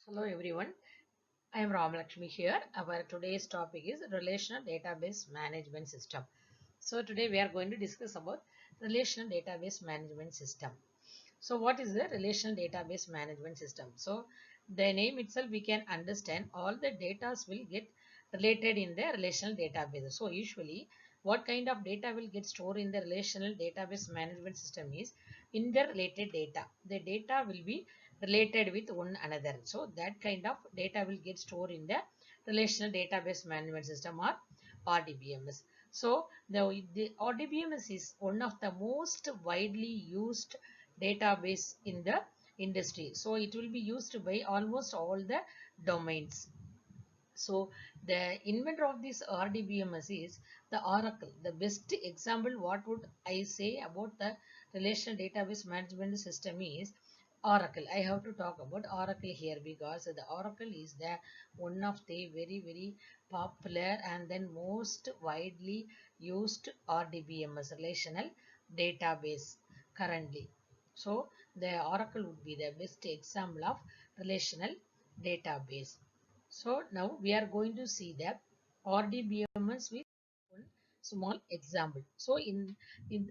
Hello everyone, I am Ramalakshmi here. Our today's topic is Relational Database Management System. So today we are going to discuss about Relational Database Management System. So what is the Relational Database Management System? So the name itself we can understand all the data will get related in the relational database. So usually what kind of data will get stored in the Relational Database Management System is interrelated data. The data will be related with one another. So that kind of data will get stored in the Relational Database Management System or RDBMS. So the RDBMS is one of the most widely used database in the industry. So it will be used by almost all the domains. So the inventor of this RDBMS is the Oracle. The best example, what would I say about the relational database management system is Oracle. I have to talk about Oracle here because the Oracle is the one of the very popular and then most widely used RDBMS relational database currently. So the Oracle would be the best example of relational database. So now we are going to see the RDBMS with one small example. So in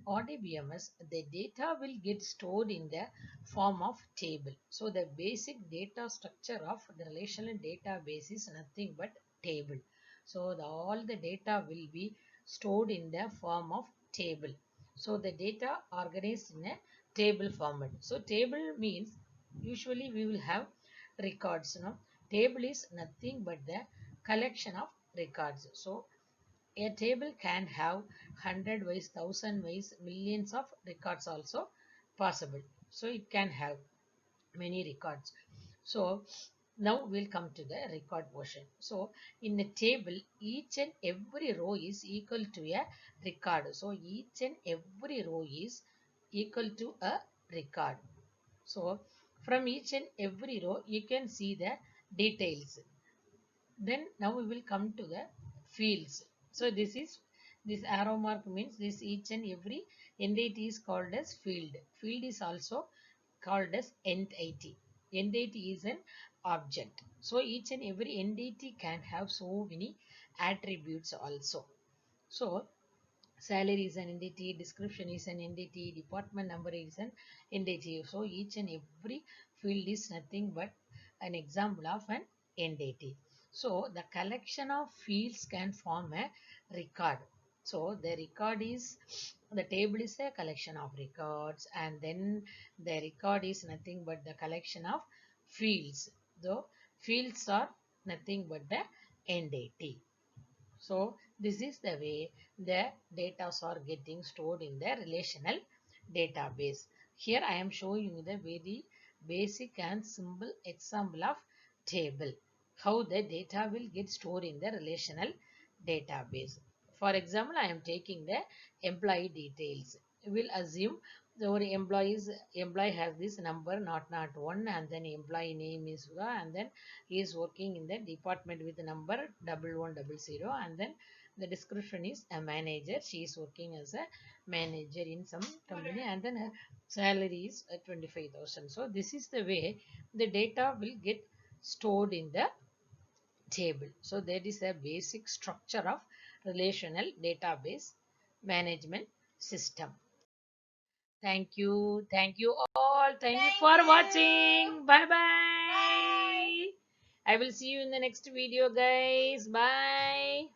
RDBMS, the data will get stored in the form of table. So the basic data structure of the relational database is nothing but table. So all the data will be stored in the form of table. So the data organized in a table format. So table means usually we will have records. Table is nothing but the collection of records. So a table can have 100 ways, 1000 ways, millions of records also possible. So it can have many records. So now we'll come to the record portion. So in the table, each and every row is equal to a record. So each and every row is equal to a record. So from each and every row, you can see the details. Then now we will come to the fields. So this arrow mark means this each and every entity is called as field. Field is also called as entity. Entity is an object. So each and every entity can have so many attributes also. So salary is an entity, description is an entity, department number is an entity. So each and every field is nothing but an example of an entity. So the collection of fields can form a record. So the record is, the table is a collection of records, and then the record is nothing but the collection of fields. Though fields are nothing but the entity. So this is the way the data are getting stored in the relational database. Here I am showing you the very basic and simple example of table. How the data will get stored in the relational database. For example, I am taking the employee details. We'll assume our employee has this number not one, and then employee name is Sudha, and then he is working in the department with the number 1100, and then the description is a manager. She is working as a manager in some company, and then her salary is 25,000. So this is the way the data will get stored in the table. So that is a basic structure of relational database management system. Thank you. Thank you all. Thank you for watching. Bye bye. I will see you in the next video, guys. Bye.